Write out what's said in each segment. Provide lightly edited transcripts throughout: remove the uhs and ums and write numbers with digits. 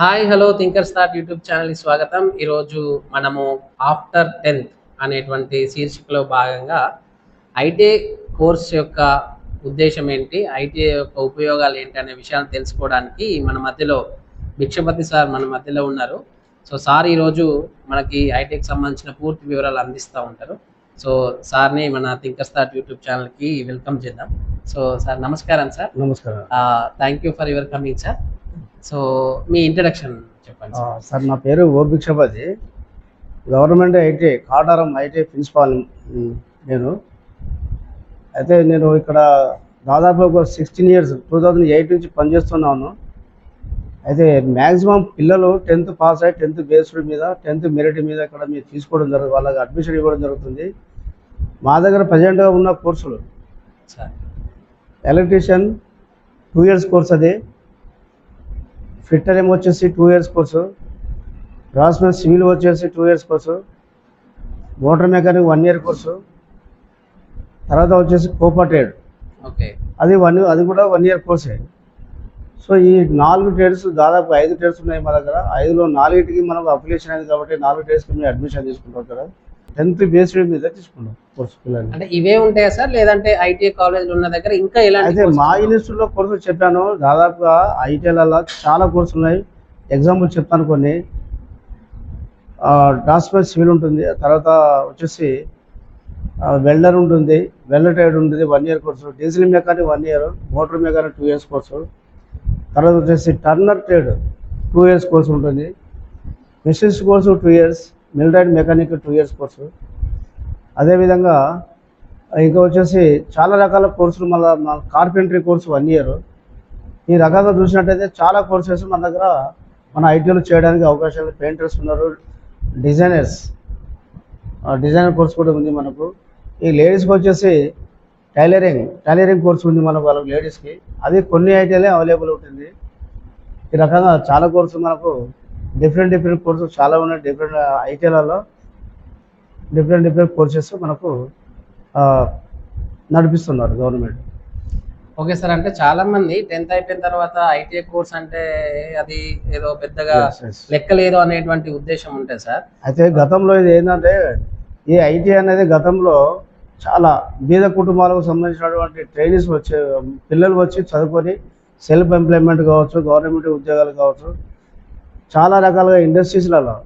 Hi hello thinker start YouTube ఛానల్కి స్వాగతం. ఈరోజు మనము ఆఫ్టర్ 10th అనేటువంటి శీర్షికలో భాగంగా ఐటీఐ కోర్స్ యొక్క ఉద్దేశం ఏంటి, ఐటీఐ యొక్క ఉపయోగాలు ఏంటి అనే విషయాన్ని తెలుసుకోవడానికి మన మధ్యలో భిక్షపతి సార్ మన మధ్యలో ఉన్నారు. సో సార్ ఈరోజు మనకి ఐటీఐకి సంబంధించిన పూర్తి వివరాలు అందిస్తూ ఉంటారు. సో సార్ని మన థింకర్ స్టార్ట్ యూట్యూబ్ ఛానల్కి వెల్కమ్ చేద్దాం. సో సార్ నమస్కారం సార్. నమస్కారం. Thank you for your coming sir. So మీ ఇంట్రడక్షన్ చెప్పండి సార్. నా పేరు O Bhikshapathi, government IT Kataram IT principal నేను ఇక్కడ దాదాపు ఒక 16 years 2008 నుంచి పనిచేస్తున్నాను. అయితే మ్యాక్సిమం పిల్లలు 10th పాస్ అయ్యి 10th బేస్డ్ మీద 10th మెరిట్ మీద ఇక్కడ మీరు తీసుకోవడం జరుగుతుంది, వాళ్ళకి అడ్మిషన్ ఇవ్వడం జరుగుతుంది. మా దగ్గర ప్రజెంట్గా ఉన్న కోర్సులు ఎలక్ట్రీషియన్ 2 years కోర్స్, అది ఫిట్టర్ ఏమో వచ్చేసి 2 years కోర్సు, డ్రాస్మెన్ సివిల్ వచ్చేసి 2 years course, motor mechanic 1 year course, తర్వాత వచ్చేసి కోపా ట్రేడ్ అది కూడా 1 year కోర్సే. సో ఈ 4 ట్రేడ్స్, దాదాపు 5 ట్రేడ్స్ ఉన్నాయి మా దగ్గర. 5లో 4కి మనకు అప్లికేషన్ అయింది కాబట్టి 4 ట్రేడ్స్కి మేము అడ్మిషన్ తీసుకుంటాం కదా. 10th బేస్డ్ మీద తీసుకుంటాం కోర్సు పిల్లలు. అంటే ఇవే ఉంటాయా సార్, లేదంటే ఐటీఐ కాలేజ్ ఉన్న దగ్గర ఇంకా ఎలా? అయితే మా యూనివర్సిటీలో కోర్సులు చెప్పాను, దాదాపుగా ఐటీఐలలో చాలా కోర్సులు ఉన్నాయి. ఎగ్జాంపుల్ చెప్తాను కొన్ని. డ్రాస్మెన్ సివిల్ ఉంటుంది, తర్వాత వచ్చేసి వెల్డర్ ఉంటుంది, వెల్డర్ ట్రేడ్ ఉంటుంది 1 year course, diesel mechanic 1 year, motor mechanic 2 years course, తర్వాత వచ్చేసి టర్నర్ ట్రేడ్ 2 years కోర్సు ఉంటుంది, machines course 2 years, military mechanic 2 years course. అదేవిధంగా ఇంకా వచ్చేసి చాలా రకాల కోర్సులు, మళ్ళీ మన కార్పెంటరీ కోర్సు 1 year. ఈ రకంగా చూసినట్టయితే చాలా కోర్సెస్ మన దగ్గర మన ఐటీలో చేయడానికి అవకాశాలు. పెయింటర్స్ ఉన్నారు, డిజైనర్ కోర్స్ కూడా ఉంది మనకు. ఈ లేడీస్కి వచ్చేసి టైలరింగ్ కోర్స్ ఉంది మనకు, వాళ్ళకి లేడీస్కి. అది కొన్ని ఐటీలే అవైలబుల్ ఉంటుంది. ఈ రకంగా చాలా కోర్సులు మనకు డిఫరెంట్ కోర్సెస్ చాలా ఉన్నాయి. డిఫరెంట్ ఐటీలలో డిఫరెంట్ కోర్సెస్ మనకు నడిపిస్తున్నారు గవర్నమెంట్. Okay sir. అంటే చాలా మంది 10th అయిపోయిన తర్వాత ఐటీఐ కోర్స్ అంటే అది ఏదో పెద్దగా లెక్కలేదు అనేటువంటి ఉద్దేశం ఉంటుంది సార్. అయితే గతంలో ఇది ఏంటంటే, ఈ ఐటీ అనేది గతంలో చాలా బీద కుటుంబాలకు సంబంధించినటువంటి ట్రైనీస్ పిల్లలు వచ్చి చదువుకొని సెల్ఫ్ ఎంప్లాయ్మెంట్ కావచ్చు, గవర్నమెంట్ ఉద్యోగాలు కావచ్చు, చాలా రకాలుగా ఇండస్ట్రీస్లలో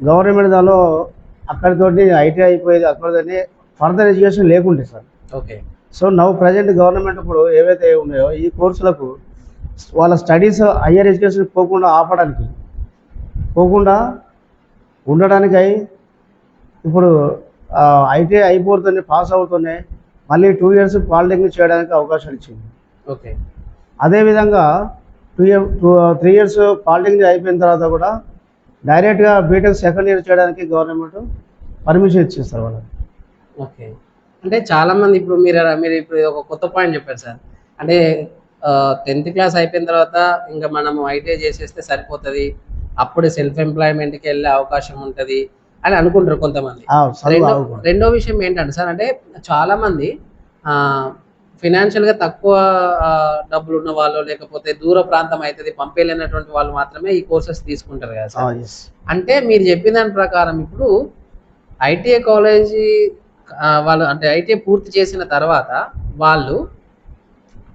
గవర్నమెంట్ దానిలో అక్కడితోటి ఐటీ అయిపోయేది, అక్కడితోటి ఫర్దర్ ఎడ్యుకేషన్ లేకుంటే సార్. ఓకే. సో నవ్వు ప్రజెంట్ గవర్నమెంట్ ఇప్పుడు ఏవైతే ఉన్నాయో ఈ కోర్సులకు వాళ్ళ స్టడీస్ హయ్యర్ ఎడ్యుకేషన్ పోకుండా ఉండడానికై ఇప్పుడు ఐటీఐ అయిపోతూనే పాస్ అవుతూనే మళ్ళీ 2 years పాలిటెక్నిక్ చేయడానికి అవకాశం ఇచ్చింది. ఓకే. అదేవిధంగా 3 years పాలిటెక్నిక్ అయిపోయిన తర్వాత కూడా డైరెక్ట్గా బీటెక్ 2nd year చేయడానికి గవర్నమెంట్ పర్మిషన్ ఇచ్చేస్తారు వాళ్ళకి. ఓకే. అంటే చాలా మంది ఇప్పుడు మీరు ఇప్పుడు ఒక కొత్త పాయింట్ చెప్పారు సార్. అంటే 10th క్లాస్ అయిపోయిన తర్వాత ఇంకా మనము ఐటీఐ చేసేస్తే సరిపోతుంది, అప్పుడు సెల్ఫ్ ఎంప్లాయ్మెంట్కి వెళ్ళే అవకాశం ఉంటుంది అని అనుకుంటారు కొంతమంది. రెండో విషయం ఏంటంటే సార్, అంటే చాలా మంది ఫినాన్షియల్గా తక్కువ డబ్బులు ఉన్న వాళ్ళు, లేకపోతే దూర ప్రాంతం అవుతుంది పంపేలేనటువంటి వాళ్ళు మాత్రమే ఈ కోర్సెస్ తీసుకుంటారు కదా సార్. అంటే మీరు చెప్పిన దాని ప్రకారం ఇప్పుడు ఐటీఐ కాలేజీ వాళ్ళు, అంటే ఐటీఐ పూర్తి చేసిన తర్వాత వాళ్ళు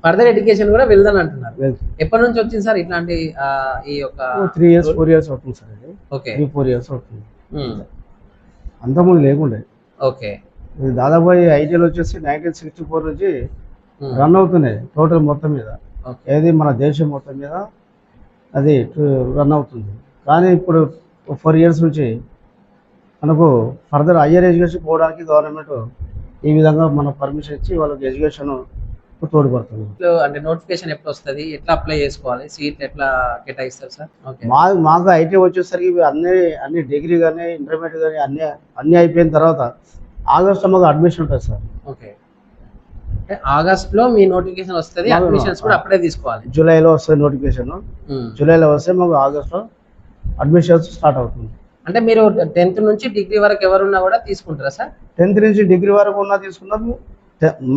ఫర్దర్ ఎడ్యుకేషన్ కూడా వెళ్దాని అంటున్నారు. ఎప్పటి నుంచి వచ్చింది సార్ ఇట్లాంటి ఈ యొక్క 3 years 4 years అవుతుంది సార్. ఓకే, 3-4 years అవుతుంది. అంతకుముందు లేకుండే. ఓకే. దాదాపు ఐటీఐలు వచ్చేసి 1964 నుంచి రన్ అవుతున్నాయి టోటల్ మొత్తం మీద, ఏది మన దేశం మొత్తం మీద అది రన్ అవుతుంది. కానీ ఇప్పుడు 4 years నుంచి మనకు ఫర్దర్ హయ్యర్ ఎడ్యుకేషన్ పోవడానికి గవర్నమెంట్ ఈ విధంగా మన పర్మిషన్ ఇచ్చి వాళ్ళకి ఎడ్యుకేషన్ తోడ్పడుతుంది. అంటే నోటిఫికేషన్ ఎప్పుడు వస్తుంది, ఎట్లా అప్లై చేసుకోవాలి, సీట్ ఎట్లా కేటాయిస్తారు సార్? మాకు ఐటీ వచ్చేసరికి అన్ని డిగ్రీ కానీ ఇంటర్మీడియట్ కానీ అన్నీ అయిపోయిన తర్వాత ఆగస్ట్లో మాకు అడ్మిషన్ ఉంటుంది సార్. ఓకే. అంటే ఆగస్ట్లో మీ నోటిఫికేషన్ వస్తుంది, అడ్మిషన్స్ కూడా అప్పుడే తీసుకోవాలి. జూలైలో వస్తుంది నోటిఫికేషన్, జూలైలో వస్తే మాకు ఆగస్ట్లో అడ్మిషన్స్ స్టార్ట్ అవుతుంది. అంటే మీరు 10th నుంచి డిగ్రీ వరకు ఎవరున్నా కూడా తీసుకుంటారా సార్? 10th నుంచి డిగ్రీ వరకు ఉన్నా తీసుకున్నాము.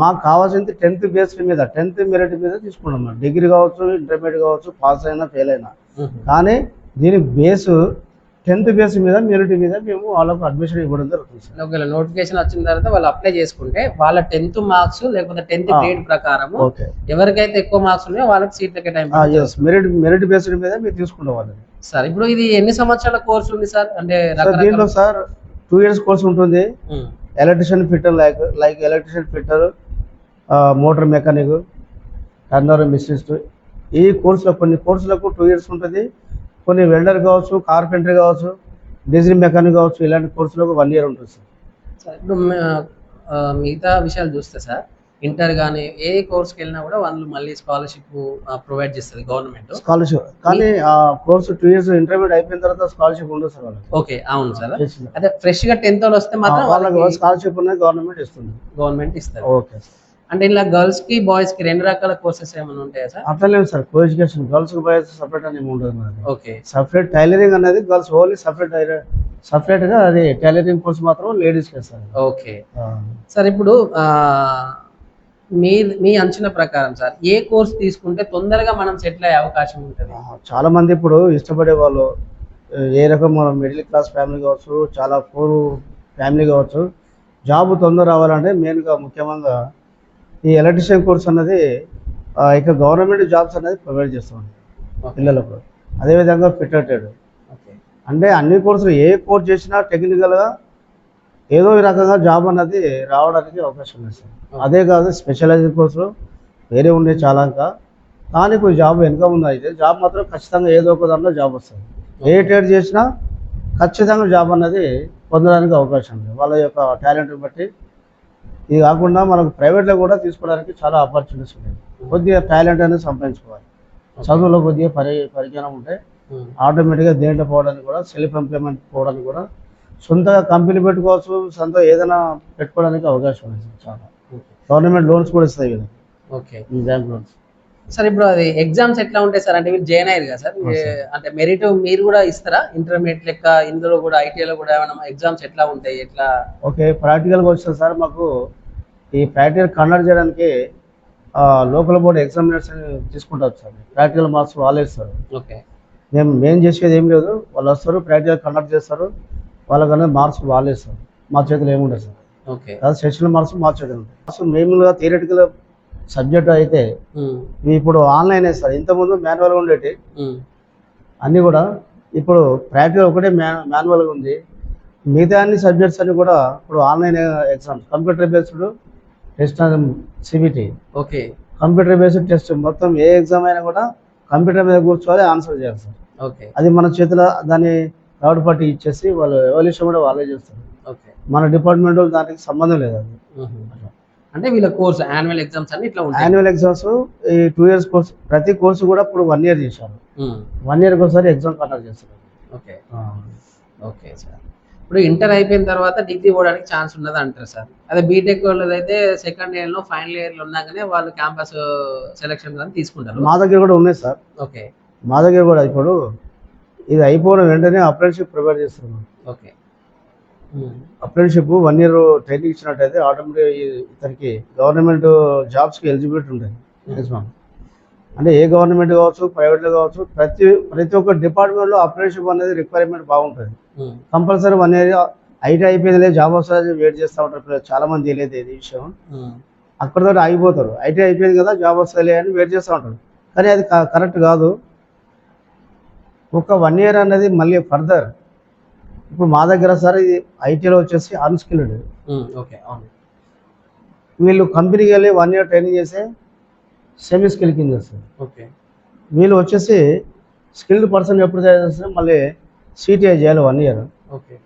మాకు కావాల్సింది 10th బేస్డ్ మీద 10th మెరిట్ మీద తీసుకున్నాం. డిగ్రీ కావచ్చు, ఇంటర్మీడియట్ కావచ్చు, పాస్ అయినా ఫెయిల్ అయినా. కానీ దీని బేసు 10th బేస్ మీద మెరిట్ మీద మేము వాళ్ళకు అడ్మిషన్ ఇవ్వడం జరుగుతుంది సార్. ఒకవేళ నోటిఫికేషన్ వచ్చిన తర్వాత వాళ్ళు అప్లై చేసుకుంటే వాళ్ళ 10th మార్క్స్ లేకపోతే 10th గ్రేడ్ ప్రకారం ఓకే, ఎవరికైతే ఎక్కువ మార్క్స్ ఉన్నాయో వాళ్ళకి సీట్ల టైం. మెరిట్ బేస్డ్ మీద మీరు తీసుకునే వాళ్ళని సార్. ఇప్పుడు ఇది ఎన్ని సంవత్సరాల కోర్సు ఉంది సార్? అంటే దీంట్లో సార్ 2 years కోర్స్ ఉంటుంది. Electrician fitter like electrician fitter, motor mechanic, Turner machinist, ఈ కోర్సులో కొన్ని కోర్సులకు 2 years ఉంటుంది. కొన్ని వెల్డర్ కావచ్చు, కార్పెంటర్ కావచ్చు, డీజిల్ మెకానిక్ కావచ్చు, ఇలాంటి కోర్సులకు 1 year ఉంటుంది సార్. సార్ ఇప్పుడు మిగతా విషయాలు చూస్తే సార్, ఇంటర్ కానీ ఏ కోర్స్కి వెళ్ళినా కూడా వాళ్ళు మళ్ళీ స్కాలర్షిప్ ప్రొవైడ్ చేస్తుంది గవర్నమెంట్. స్కాలర్షిప్ కానీ ఆ కోర్సు 2 years ఇంటర్మీడియట్ అయిపోయిన తర్వాత స్కాలర్షిప్ ఉండదు సార్ వాళ్ళకి. ఓకే, అవును సార్. అదే ఫ్రెష్ గా 10th వాళ్ళు వస్తే మాత్రం వాళ్ళకి స్కాలర్షిప్ అనేది గవర్నమెంట్ ఇస్తుంది. గవర్నమెంట్ ఇస్తారు. ఓకే. అంటే ఇలా గర్ల్స్ కి బాయ్స్ కి 2 రకాల కోర్సెస్ ఏమైనా ఉంటాయా సార్? అట్లా లేదు sir. Co education, girls boys separate అని ఏమి ఉండదు మనది. ఓకే. సపరేట్ టైలరింగ్ అనేది గర్ల్స్ ఓన్లీ సపరేట్ గా అది టైలరింగ్ కోర్స్ మాత్రం లేడీస్ కి సార్. Okay sir. ఇప్పుడు మీ అంచనా ప్రకారం సార్ ఏ కోర్స్ తీసుకుంటే తొందరగా మనం సెటిల్ అయ్యే అవకాశం ఉంటుంది? చాలా మంది ఇప్పుడు ఇష్టపడే వాళ్ళు ఏ రకం మిడిల్ క్లాస్ ఫ్యామిలీ కావచ్చు, చాలా పూర్ ఫ్యామిలీ కావచ్చు, జాబ్ తొందర రావాలంటే మెయిన్గా ముఖ్యంగా ఈ ఎలక్ట్రిషియన్ కోర్స్ అన్నది ఇక గవర్నమెంట్ జాబ్స్ అనేది ప్రొవైడ్ చేస్తుంది పిల్లలకు. అదేవిధంగా ఫిట్టర్ ట్రేడ్, అంటే అన్ని కోర్సులు ఏ కోర్స్ చేసినా టెక్నికల్గా ఏదో ఈ రకంగా జాబ్ అన్నది రావడానికి అవకాశం ఉంది సార్. అదే కాదు స్పెషలైజ్డ్ కోర్సులు వేరే ఉండే చాలా కానీ ఇప్పుడు జాబ్ వెనుక ఉంది. అయితే జాబ్ మాత్రం ఖచ్చితంగా ఏదో ఒక దాంట్లో జాబ్ వస్తుంది. ఏ ట్రేడ్ చేసినా ఖచ్చితంగా జాబ్ అన్నది పొందడానికి అవకాశం ఉంది వాళ్ళ యొక్క టాలెంట్ని బట్టి. ఇది కాకుండా మనకు ప్రైవేట్లో కూడా తీసుకోవడానికి చాలా ఆపర్చునిటీస్ ఉంటాయి. కొద్దిగా టాలెంట్ అనేది సంపాదించుకోవాలి. చదువులో కొద్దిగా పరిజ్ఞానం ఉంటే ఆటోమేటిక్గా దేంట్లో పోవడానికి కూడా, సెల్ఫ్ ఎంప్లాయ్మెంట్ పోవడానికి కూడా, సొంతగా కంపెనీ పెట్టుకోవచ్చు, సొంత ఏదైనా పెట్టుకోవడానికి అవకాశం ఉంది చాలా. గవర్నమెంట్ లోన్స్ కూడా ఇస్తాయి కదా. Okay, bank loans. సార్ ఇప్పుడు అది ఎగ్జామ్స్ ఎట్లా ఉంటాయి సార్? అంటే మీరు జాయిన్ అయ్యారు కదా సార్, అంటే మెరిట్ మీరు కూడా ఇస్తారా? ఇంటర్మీడియట్ లెక్క ఇందులో కూడా ఐటీఐలో కూడా ఏమైనా ఎగ్జామ్స్ ఎట్లా ఉంటాయి? ఎట్లా? ఓకే, ప్రాక్టికల్గా వస్తుంది సార్. మాకు ఈ ప్రాక్టికల్ కండక్ట్ చేయడానికి లోకల్ బోర్డు ఎగ్జామినేషన్ తీసుకుంటారు సార్. ప్రాక్టికల్ మార్క్స్ వాళ్ళే ఇస్తారు. ఓకే. మేము చేసేది ఏం లేదు, వాళ్ళు వస్తారు, ప్రాక్టికల్ కండక్ట్ చేస్తారు, వాళ్ళకన్నా మార్క్స్ వాళ్ళే ఇస్తారు. మా చేతిలో ఏముండదు సార్. ఓకే. సెషనల్ మార్క్స్ మా చేతిలో ఉంటాయి. మార్క్స్ మెయిన్గా థియరిటికల్ సబ్జెక్ట్ అయితే ఇప్పుడు ఆన్లైన్ సార్. ఇంతకుముందు మాన్యువల్గా ఉండేటి అన్నీ కూడా ఇప్పుడు ప్రాక్టికల్ ఒకటే మాన్యువల్గా ఉంది. మిగతా అన్ని సబ్జెక్ట్స్ అన్ని కూడా ఇప్పుడు online exams, computer based test, CBT. Okay. Computer based test. మొత్తం ఏ ఎగ్జామ్ అయినా కూడా కంప్యూటర్ మీద కూర్చోవాలి, ఆన్సర్ చేయాలి సార్. ఓకే. అది మన చేతిలో దాన్ని థర్డ్ పార్టీ ఇచ్చేసి వాళ్ళు ఎవల్యూషన్ కూడా వాళ్ళే చేస్తారు. ఓకే. మన డిపార్ట్మెంట్ దానికి సంబంధం లేదు. అది అంటే వీళ్ళ కోర్స్ యాన్యువల్ ఎగ్జామ్స్ అన్ని ఇట్లా ఉంటాయి. యాన్యువల్ ఎగ్జామ్స్ ఈ 2 years కోర్స్, ప్రతి కోర్సు కూడా ఇప్పుడు 1 year చేశారు. 1 yearకి ఒకసారి ఎగ్జామ్ కండక్ట్ చేస్తారు. ఓకే. Okay sir. ఇప్పుడు ఇంటర్ అయిపోయిన తర్వాత డిగ్రీ పోవడానికి ఛాన్స్ ఉన్నది అంటారు సార్. అదే బీటెక్ వాళ్ళది అయితే సెకండ్ ఇయర్లో ఫైనల్ ఇయర్లో ఉన్నాకనే వాళ్ళు క్యాంపస్ సెలక్షన్ కానీ తీసుకుంటారు. మా దగ్గర కూడా ఉన్నాయి సార్. ఓకే. మా దగ్గర కూడా ఇప్పుడు ఇది అయిపోయిన వెంటనే అప్రెంటిషిప్ ప్రొవైడ్ చేస్తున్నాం. ఓకే. అప్రెంటిషిప్ 1 year ట్రైనింగ్ ఇచ్చినట్టయితే ఆటోమేటిక్ ఇతనికి గవర్నమెంట్ జాబ్స్కి ఎలిజిబిలిటీ ఉంటుంది. అంటే ఏ గవర్నమెంట్ కావచ్చు, ప్రైవేట్లో కావచ్చు, ప్రతి ఒక్క డిపార్ట్మెంట్లో అప్రెంటిషిప్ అనేది రిక్వైర్మెంట్ బాగుంటుంది. కంపల్సరీ 1 year ఐటీ అయిపోయింది జాబ్ వస్తుంది వెయిట్ చేస్తూ ఉంటారు. చాలా మంది తెలియదు ఇది విషయం. అక్కడితో ఆగిపోతారు. ఐటీ అయిపోయింది కదా జాబ్ వస్తుంది అని వెయిట్ చేస్తూ ఉంటారు. కానీ అది కరెక్ట్ కాదు. ఒక 1 year అనేది మళ్ళీ ఫర్దర్ ఇప్పుడు మా దగ్గర సార్ ఇది ఐటీలో వచ్చేసి అన్స్కిల్డ్. ఓకే. వీళ్ళు కంపెనీకి వెళ్ళి 1 year ట్రైనింగ్ చేస్తే సెమీ స్కిల్ కింద చేస్తారు. ఓకే. వీళ్ళు వచ్చేసి స్కిల్డ్ పర్సన్ ఎప్పుడు తయారు చేస్తే మళ్ళీ సిటిఐ చేయాలి 1 year. ఓకే.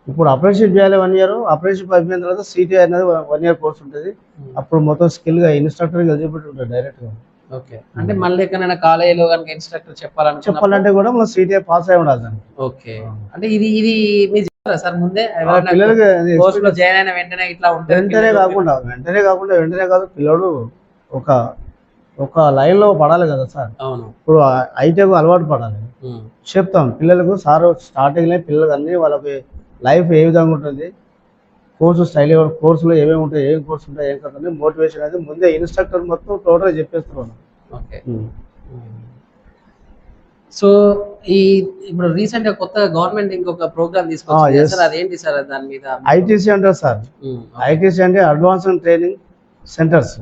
ఇప్పుడు అప్రెంటిషిప్ చేయాలి 1 year. అప్రెంటిషిప్ అయిపోయిన తర్వాత సిటిఐ అనేది 1 year కోర్స్ ఉంటుంది. అప్పుడు మొత్తం స్కిల్గా ఇన్స్ట్రక్టర్కి ఎలిజిబిలిటీ ఉంటుంది డైరెక్ట్గా. ఓకే. అంటే మళ్ళీ ఎక్కడైనా కాలేజీలో కనుక ఇన్స్ట్రక్టర్ చెప్పాలంటే కూడా మనం సిటిఐ పాస్ అయి ఉండాలి దాన్ని. ఓకే. అంటే ఇది మీరు చెప్పారా సార్ ముందే పిల్లలకి కోర్సులో జాయిన్ అయిన వెంటనే ఇట్లా ఉంటుంది? వెంటనే కాదు, పిల్లడు ఒక లైన్లో పడాలి కదా సార్. అవును. ఇప్పుడు ఐటీకు అలవాటు పడాలి. చెప్తాం పిల్లలకు సార్ స్టార్టింగ్లో పిల్లలకి అన్నీ వాళ్ళకి లైఫ్ ఏ విధంగా ఉంటుంది, కోర్సు స్టైల్, కోర్సులో ఏమేమి ఉంటాయి, ఏం కోర్సు ఉంటాయి, ఏం కదా మోటివేషన్ అనేది ముందే ఇన్స్ట్రక్టర్ మొత్తం టోటల్గా చెప్పేస్తున్నాను. ఓకే. సో ఈ ఇప్పుడు రీసెంట్ గా కొత్తగా గవర్నమెంట్ ఇంకొక ప్రోగ్రామ్ తీసుకొచ్చింది yes. సార్, అదేంటి సార్ దాని మీద? ఐటీసీ అంటారు సార్. ఐటీసీ అంటే అడ్వాన్స్ ట్రైనింగ్ సెంటర్స్.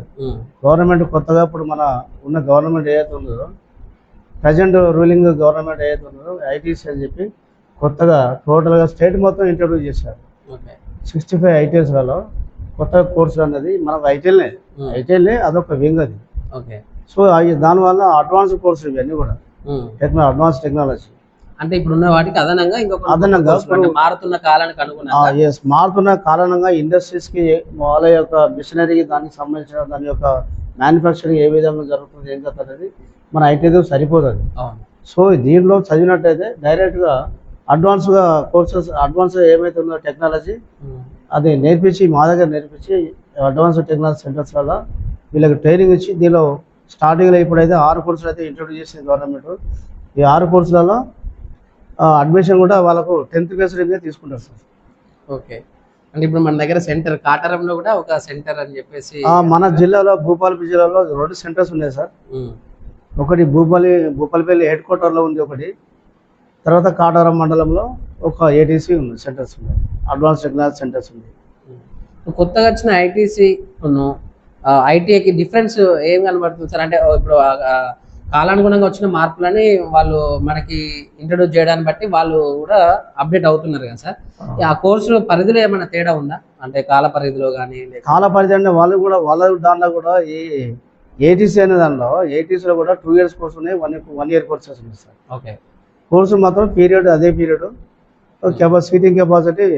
గవర్నమెంట్ కొత్తగా ఇప్పుడు మన ఉన్న గవర్నమెంట్ ఏదైతే ఉందో, ప్రజెంట్ రూలింగ్ గవర్నమెంట్ ఏదైతే ఉందో ఐటీసీ అని చెప్పి కొత్తగా టోటల్గా స్టేట్ మొత్తం ఇంట్రడ్యూస్ చేశారు. 65 ఐటీఎస్లలో కొత్త కోర్సు అన్నది మనకు ఐటీఎల్నే అదొక వింగ్ అది. సో దానివల్ల అడ్వాన్స్ కోర్సు ఇవన్నీ కూడా అడ్వాన్స్ టెక్నాలజీ అంటే ఇప్పుడున్న వాటికి అదనంగా అదనంగా మారుతున్న కాలానికి అనుగుణంగా మారుతున్న కారణంగా ఇండస్ట్రీస్కి వాళ్ళ యొక్క మిషనరీకి దానికి సంబంధించిన దాని యొక్క మ్యానుఫ్యాక్చరింగ్ ఏ విధంగా జరుగుతుంది ఏం కదా అనేది మన ఐటీతో సరిపోతుంది. సో దీనిలో చదివినట్టయితే డైరెక్ట్గా అడ్వాన్స్గా కోర్సెస్ అడ్వాన్స్ ఏమైతే ఉందో టెక్నాలజీ అది నేర్పించి మా దగ్గర నేర్పించి అడ్వాన్స్ టెక్నాలజీ సెంటర్స్ వల్ల వీళ్ళకి ట్రైనింగ్ ఇచ్చి దీనిలో స్టార్టింగ్లో ఇప్పుడైతే 6 కోర్సులు అయితే ఇంట్రొడ్యూస్ చేసింది గవర్నమెంట్. ఈ 6 కోర్సులలో అడ్మిషన్ కూడా వాళ్ళకు 10th బేస్డ్ మీద తీసుకుంటారు సార్. ఓకే. అంటే ఇప్పుడు మన దగ్గర సెంటర్ కాటారంలో కూడా ఒక సెంటర్ అని చెప్పేసి మన జిల్లాలో భూపాలపల్లి జిల్లాలో 2 సెంటర్స్ ఉన్నాయి సార్. ఒకటి భూపాలపల్లి హెడ్ క్వార్టర్లో ఉంది ఒకటి, తర్వాత కాటారం మండలంలో ఒక ఏటీసీ ఉంది సెంటర్స్ ఉన్నాయి, అడ్వాన్స్ టెక్నాలజీ సెంటర్స్ ఉంది. కొత్తగా వచ్చిన ఐటీసీ ఐటీఐకి డిఫరెన్స్ ఏం కనబడుతుంది సార్? అంటే ఇప్పుడు కాలానుగుణంగా వచ్చిన మార్పులని వాళ్ళు మనకి ఇంట్రడ్యూస్ చేయడాన్ని బట్టి వాళ్ళు కూడా అప్డేట్ అవుతున్నారు కదా సార్. ఆ కోర్సు పరిధిలో ఏమైనా తేడా ఉందా? అంటే కాల పరిధిలో కానీ? కాల పరిధి అంటే వాళ్ళ దాంట్లో కూడా ఈ ఏటీసీ అనే దానిలో ఏటీసీలో కూడా 2 years కోర్సు ఉన్నాయి, 1 year కోర్సెస్ ఉన్నాయి సార్. ఓకే. కోర్సు మాత్రం అదే పీరియడ్ సీటింగ్ కెపాసిటీ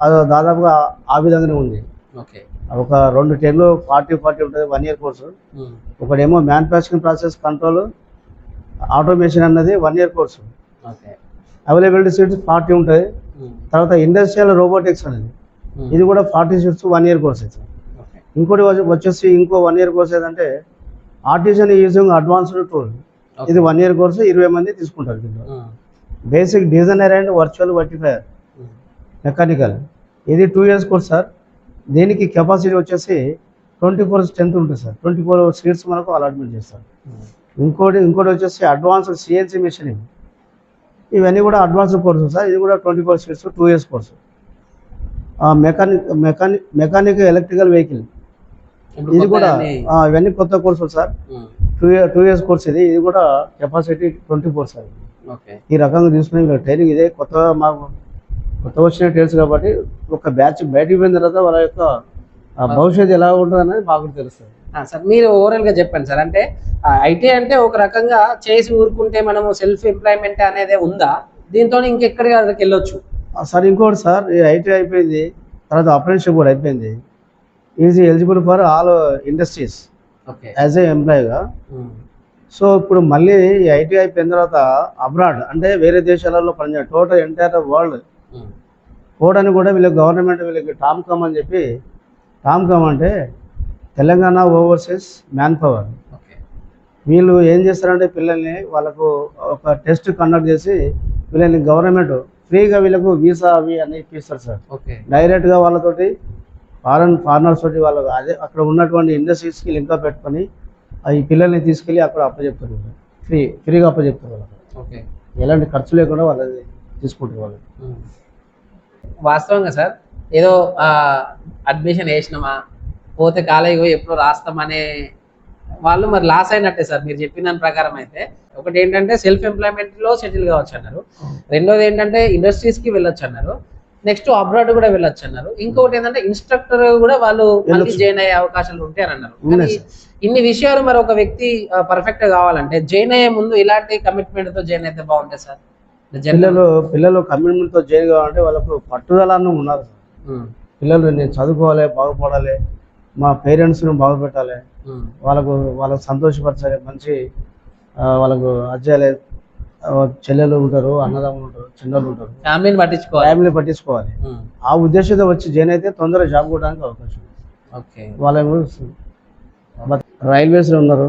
అది దాదాపుగా ఆ విధంగానే ఉంది. ఓకే. ఒక 2 10 40 ఉంటుంది 1 year కోర్సు. ఒకటేమో మ్యానుఫ్యాక్చరింగ్ ప్రాసెస్ కంట్రోల్ ఆటోమేషన్ అన్నది 1 year కోర్సు. అవైలబిలిటీ సీట్స్ 40 ఉంటుంది. తర్వాత ఇండస్ట్రియల్ రోబోటిక్స్ అనేది ఇది కూడా 40 సీట్స్ 1 year కోర్స్. ఇంకోటి వచ్చేసి ఇంకో 1 year కోర్స్ ఏదంటే ఆర్టిజన్ యూజింగ్ అడ్వాన్స్డ్ టూల్, ఇది 1 year కోర్సు 20 మంది తీసుకుంటారు. దీంట్లో basic designer and virtual verifier mechanical ఇది 2 years కోర్స్ సార్. దీనికి కెపాసిటీ వచ్చేసి 24 strength ఉంటుంది సార్. 24 సీట్స్ మనకు అలాట్మెంట్ చేస్తారు. ఇంకోటి వచ్చేసి అడ్వాన్స్డ్ సిఎన్సీ మెషినింగ్, ఇవన్నీ కూడా అడ్వాన్స్డ్ కోర్సు సార్. ఇది కూడా 24 seats 2 years course. Mechanic electrical vehicle ఇది కూడా ఇవన్నీ కొత్త కోర్సులు సార్. 2 years కోర్స్ ఇది కూడా కెపాసిటీ 24 సార్. ఈ రకంగా తీసుకునే ట్రైనింగ్ ఇదే కొత్త వచ్చిన ట్రైన్స్ కాబట్టి ఒక బ్యాచ్ బయటికి పోయిన తర్వాత వాళ్ళ యొక్క భవిష్యత్తు ఎలా ఉంటుంది అనేది మాకు తెలుస్తుంది సార్. మీరు ఓవరాల్ గా చెప్పండి సార్. అంటే ఐటీ అంటే ఒక రకంగా చేసి ఊరుకుంటే మనము సెల్ఫ్ ఎంప్లాయ్మెంట్ అనేది ఉందా? దీంతో ఇంకెక్కడికి వెళ్ళొచ్చు సార్. ఇంకోటి సార్, ఈ ఐటీ అయిపోయింది, తర్వాత అప్రెంటిస్షిప్ కూడా అయిపోయింది. Is eligible for all industries as a ఎంప్లాయీగా. సో ఇప్పుడు మళ్ళీ ఈ ఐటీ అయిపోయిన తర్వాత అబ్రాడ్ అంటే వేరే దేశాలలో పనిచేయాలి, టోటల్ ఎంటైర్ వరల్డ్ పోవడానికి కూడా వీళ్ళకి గవర్నమెంట్ వీళ్ళకి టామ్కామ్ అని చెప్పి, టామ్కామ్ అంటే తెలంగాణ ఓవర్సీస్ మ్యాన్ పవర్. వీళ్ళు ఏం చేస్తారంటే పిల్లల్ని వాళ్ళకు ఒక టెస్ట్ కండక్ట్ చేసి వీళ్ళని గవర్నమెంట్ ఫ్రీగా వీళ్ళకు వీసా అవి అన్నీ ఇప్పిస్తారు సార్. డైరెక్ట్గా వాళ్ళతోటి ఫారినర్స్ తోటి వాళ్ళు అదే అక్కడ ఉన్నటువంటి ఇండస్ట్రీస్కి లింక్ పెట్టుకొని ఈ పిల్లల్ని తీసుకెళ్ళి అక్కడ అప్పచెప్తారు, ఫ్రీగా అప్పచెప్తారు వాళ్ళకి. ఎలాంటి ఖర్చు లేకుండా వాళ్ళది తీసుకుంటారు వాళ్ళు. వాస్తవంగా సార్ ఏదో అడ్మిషన్ వేసినామా పోతే కాలేజీ ఎప్పుడు రాస్తామనే వాళ్ళు మరి లాస్ అయినట్టే సార్ మీరు చెప్పిన దాని ప్రకారం. అయితే ఒకటి ఏంటంటే సెల్ఫ్ ఎంప్లాయ్మెంట్ లో సెటిల్ కావచ్చు అన్నారు, రెండోది ఏంటంటే ఇండస్ట్రీస్ కి వెళ్ళొచ్చు అన్నారు, నెక్స్ట్ అబ్రాడ్ కూడా వెళ్ళొచ్చు అన్నారు, ఇంకొకటి ఏంటంటే ఇన్స్ట్రక్టర్ కూడా వాళ్ళు మళ్ళీ జాయిన్ అయ్యే అవకాశాలు ఉంటాయని అన్నారు. ఇన్ని విషయాలు మరి ఒక వ్యక్తి పర్ఫెక్ట్ కావాలంటే జాయిన్ అయ్యే ముందు ఇలాంటి కమిట్మెంట్ తో జాయిన్ అయితే బాగుంటుంది సార్. పిల్లలు కమిట్మెంట్ తో జాయిన్ కావాలంటే వాళ్ళకు పట్టుదల ఉన్నారు. పిల్లలు నేను చదువుకోవాలి, బాగుపడాలి, మా పేరెంట్స్ను బాగుపెట్టాలి, వాళ్ళకు సంతోషపరచాలి, మంచి వాళ్ళకు అజ్జాలి, చెల్లెలు ఉంటారు, అన్నదమ్ములు ఉంటారు, చిన్నలు ఉంటారు, ఫ్యామిలీ పట్టించుకోవాలి. ఆ ఉద్దేశంతో వచ్చి జాయిన్ అయితే తొందరగా జాబ్ కొట్టడానికి అవకాశం. వాళ్ళ రైల్వేస్లో ఉన్నారు,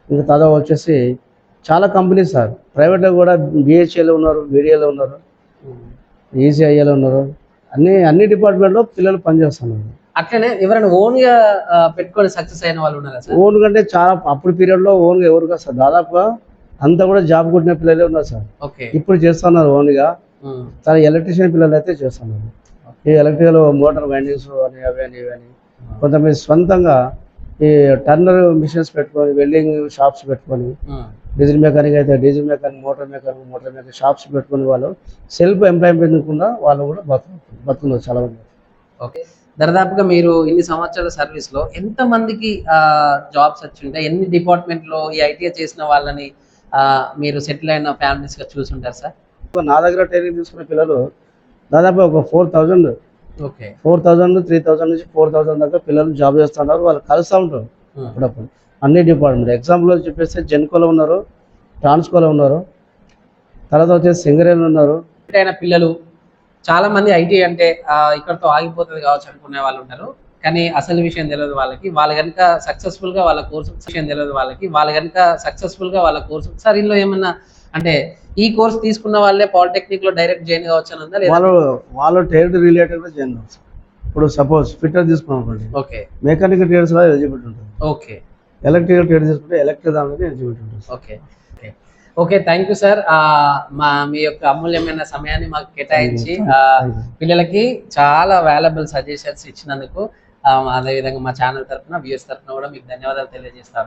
ఇంకా తర్వాత వచ్చేసి చాలా కంపెనీస్ సార్. ప్రైవేట్లో కూడా బిహెచ్ఏలో ఉన్నారు, బీడీఏలో ఉన్నారు, ఈసీఐఏలో ఉన్నారు, అన్ని డిపార్ట్మెంట్లో పిల్లలు పనిచేస్తున్నారు. అట్లనే ఎవరైనా ఓన్ గా పెట్టుకొని సక్సెస్ అయిన వాళ్ళు ఉన్నారా సార్? ఓన్ కంటే చాలా అప్పుడు పీరియడ్ లో ఓన్ గా ఎవరు కాదు సార్. దాదాపుగా అంతా కూడా జాబ్ కొట్టిన పిల్లలే ఉన్నారు సార్. ఓకే. ఇప్పుడు చేస్తున్నారు ఓన్గా. తన ఎలక్ట్రీషియన్ పిల్లలు అయితే చేస్తున్నారు. ఈ ఎలక్ట్రికల్ మోటార్ వైండింగ్స్ అని అవి అని ఇవి అని. కొంతమంది స్వంతంగా ఈ టర్నర్ మిషన్స్ పెట్టుకొని వెల్డింగ్ షాప్స్ పెట్టుకొని, డీజిల్ మెకానిక్ అయితే diesel mechanic, motor mechanic shops పెట్టుకుని వాళ్ళు సెల్ఫ్ ఎంప్లాయ్మెంట్ కూడా వాళ్ళు కూడా బతుకున్నారు చాలా మంది. ఓకే. దాదాపుగా మీరు ఇన్ని సంవత్సరాల సర్వీస్ లో ఎంత మందికి జాబ్స్ వచ్చి ఉంటాయి? ఎన్ని డిపార్ట్మెంట్ లో ఈ ఐటీఐ చేసిన వాళ్ళని మీరు సెటిల్ అయిన ఫ్యామిలీస్ గా చూసుంటారు సార్? నా దగ్గర ట్రైనింగ్ తీసుకున్న పిల్లలు దాదాపు ఒక 4,000 ఓకే. 4,000 3,000 నుంచి 4,000 దాకా పిల్లలు జాబ్ చేస్తున్నారు. వాళ్ళు కలుస్తూ ఉంటారు అప్పుడప్పుడు అన్ని డిపార్ట్మెంట్. ఎగ్జాంపుల్ చెప్పేస్తే జెన్కోలో ఉన్నారు, ట్రాన్స్కోలో ఉన్నారు, తర్వాత వచ్చేసి సింగరేణి ఉన్నారు. అయిన పిల్లలు చాలా మంది ఐటీ అంటే ఇక్కడతో ఆగిపోతుంది కావచ్చు అనుకునే వాళ్ళు ఉంటారు. కానీ అసలు విషయం తెలియదు వాళ్ళకి. వాళ్ళు కనుక సక్సెస్ఫుల్ గా వాళ్ళ కోర్సు విషయం తెలియదు వాళ్ళకి. వాళ్ళు కనుక సక్సెస్ఫుల్ గా వాళ్ళ కోర్సు సార్ ఇందులో ఏమన్నా అంటే ఈ కోర్స్ తీసుకున్న వాళ్ళే పాలిటెక్నిక్ లో డైరెక్ట్ జాయిన్ కావచ్చు అని ఉందా? వాళ్ళు ట్రేడ్ రిలేటెడ్ గా జాయిన్ అవ్వచ్చు. ఇప్పుడు సపోజ్ ఫిట్టర్ తీసుకున్నాం అనుకోండి, ఓకే, మెకానికల్ ట్రేడ్స్ లో ఎలిజిబిలిటీ ఉంటుంది. ఓకే. ఎలక్ట్రికల్ ట్రేడ్ తీసుకుంటే ఎలక్ట్రిక్ దానికి ఎలిజిబిలిటీ ఉంటుంది. Okay, okay, okay. Thank you sir. మీ యొక్క అమూల్యమైన సమయాన్ని మాకు కేటాయించి పిల్లలకి చాలా వాల్యుబుల్ సజెషన్స్ ఇచ్చినందుకు అదేవిధంగా మా ఛానల్ తరఫున వ్యూస్ తరఫున కూడా మీకు ధన్యవాదాలు తెలియజేస్తాను.